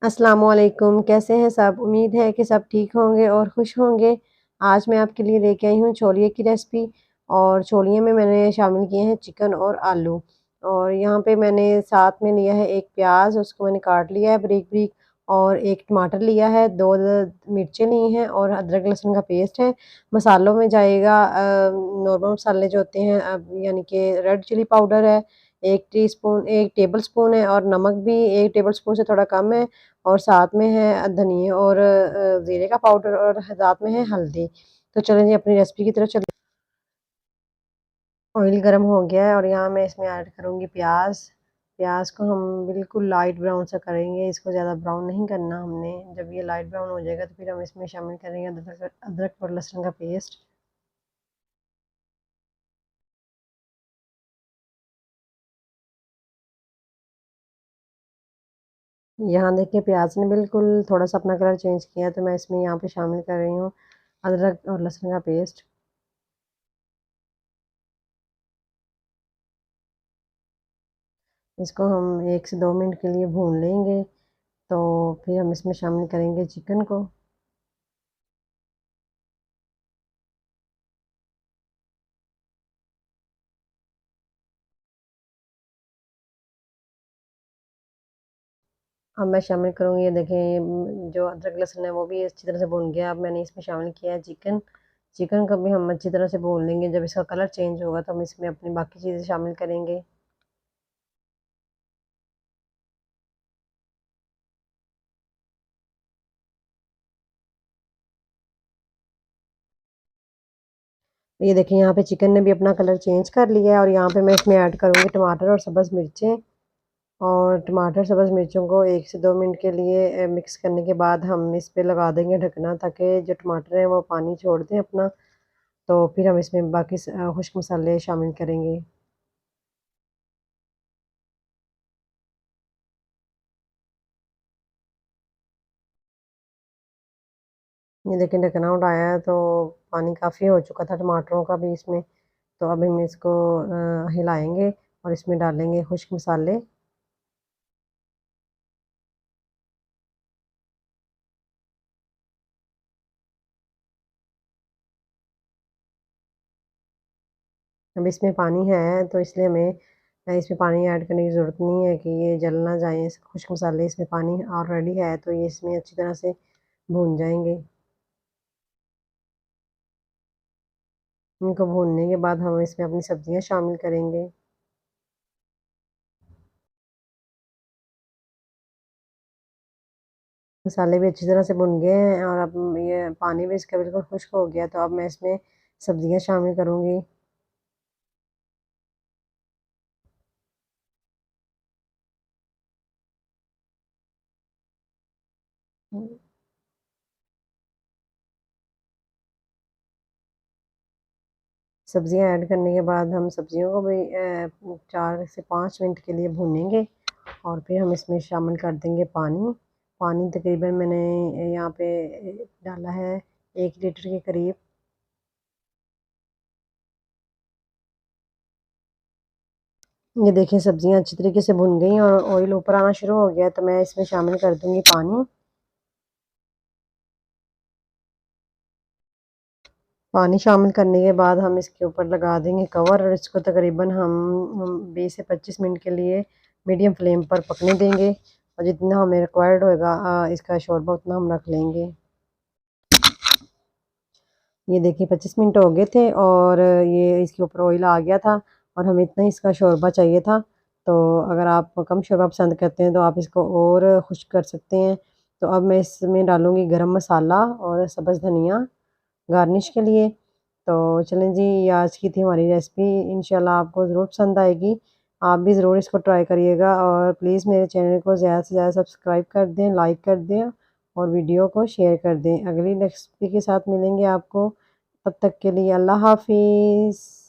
अस्सलाम वालेकुम। कैसे हैं सब? उम्मीद है कि सब ठीक होंगे और खुश होंगे। आज मैं आपके लिए लेके आई हूँ छोलिए की रेसिपी। और छोलिए में मैंने शामिल किए हैं चिकन और आलू। और यहाँ पे मैंने साथ में लिया है एक प्याज, उसको मैंने काट लिया है बारीक बारीक। और एक टमाटर लिया है, दो मिर्चें ली हैं और अदरक लहसुन का पेस्ट है। मसालों में जाएगा नॉर्मल मसाले जो होते हैं, यानी कि रेड चिली पाउडर है 1 टीस्पून, 1 टेबल स्पून है, और नमक भी 1 टेबल स्पून से थोड़ा कम है। और साथ में है धनिया और ज़ीरे का पाउडर, और साथ में है हल्दी। तो चलें जी अपनी रेसिपी की तरफ चलें। ऑयल गरम हो गया है और यहाँ मैं इसमें ऐड करूँगी प्याज। प्याज को हम बिल्कुल लाइट ब्राउन सा करेंगे, इसको ज़्यादा ब्राउन नहीं करना हमने। जब ये लाइट ब्राउन हो जाएगा तो फिर हम इसमें शामिल करेंगे अदरक अदरक और लहसुन का पेस्ट। यहाँ देखिए प्याज ने बिल्कुल थोड़ा सा अपना कलर चेंज किया, तो मैं इसमें यहाँ पे शामिल कर रही हूँ अदरक और लहसुन का पेस्ट। इसको हम 1 से 2 मिनट के लिए भून लेंगे। तो फिर हम इसमें शामिल करेंगे चिकन को। अब मैं शामिल करूँगी, ये देखें जो अदरक लहसुन है वो भी अच्छी तरह से भून गया। अब मैंने इसमें शामिल किया है चिकन। चिकन को भी हम अच्छी तरह से भून लेंगे। जब इसका कलर चेंज होगा तो हम इसमें अपनी बाकी चीज़ें शामिल करेंगे। ये देखिए यहाँ पे चिकन ने भी अपना कलर चेंज कर लिया है, और यहाँ पे मैं इसमें ऐड करूँगी टमाटर और सब्ज़ मिर्चें। और टमाटर सब्ज़ मिर्चों को 1 से 2 मिनट के लिए मिक्स करने के बाद हम इस पे लगा देंगे ढकना, ताकि जो टमाटर हैं वो पानी छोड़ दें अपना। तो फिर हम इसमें बाकी खुश्क मसाले शामिल करेंगे। ये देखिए ढकना उठाया है तो पानी काफ़ी हो चुका था टमाटरों का भी इसमें। तो अब हम इसको हिलाएँगे और इसमें डालेंगे खुश्क मसाले। अब इसमें पानी है तो इसलिए हमें इसमें पानी ऐड करने की ज़रूरत नहीं है कि ये जल ना जाएँ। खुश्क मसाले इसमें पानी ऑलरेडी है, तो ये इसमें अच्छी तरह से भून जाएँगे। इनको भूनने के बाद हम इसमें अपनी सब्ज़ियाँ शामिल करेंगे। मसाले भी अच्छी तरह से भुन गए हैं और अब ये पानी भी इसका बिल्कुल खुश्क हो गया, तो अब मैं इसमें सब्ज़ियाँ शामिल करूँगी। सब्ज़ियाँ ऐड करने के बाद हम सब्ज़ियों को भी 4 से 5 मिनट के लिए भूनेंगे, और फिर हम इसमें शामिल कर देंगे पानी। पानी तकरीबन मैंने यहाँ पे डाला है 1 लीटर के करीब। ये देखिए सब्ज़ियाँ अच्छी तरीके से भुन गई और ऑयल ऊपर आना शुरू हो गया, तो मैं इसमें शामिल कर दूँगी पानी। पानी शामिल करने के बाद हम इसके ऊपर लगा देंगे कवर, और इसको तकरीबन हम 20 से 25 मिनट के लिए मीडियम फ्लेम पर पकने देंगे। और जितना हमें रिक्वायर्ड होगा इसका शोरबा, उतना हम रख लेंगे। ये देखिए 25 मिनट हो गए थे और ये इसके ऊपर ऑयल आ गया था, और हमें इतना ही इसका शोरबा चाहिए था। तो अगर आप कम शोरबा पसंद करते हैं तो आप इसको और खुश्क कर सकते हैं। तो अब मैं इसमें डालूँगी गरम मसाला और सब्ज़ धनिया गार्निश के लिए। तो चलें जी, ये आज की थी हमारी रेसिपी। इंशाल्लाह आपको ज़रूर पसंद आएगी। आप भी ज़रूर इसको ट्राई करिएगा, और प्लीज़ मेरे चैनल को ज़्यादा से ज़्यादा सब्सक्राइब कर दें, लाइक कर दें, और वीडियो को शेयर कर दें। अगली रेसिपी के साथ मिलेंगे आपको, तब तक के लिए अल्लाह हाफ़िज़।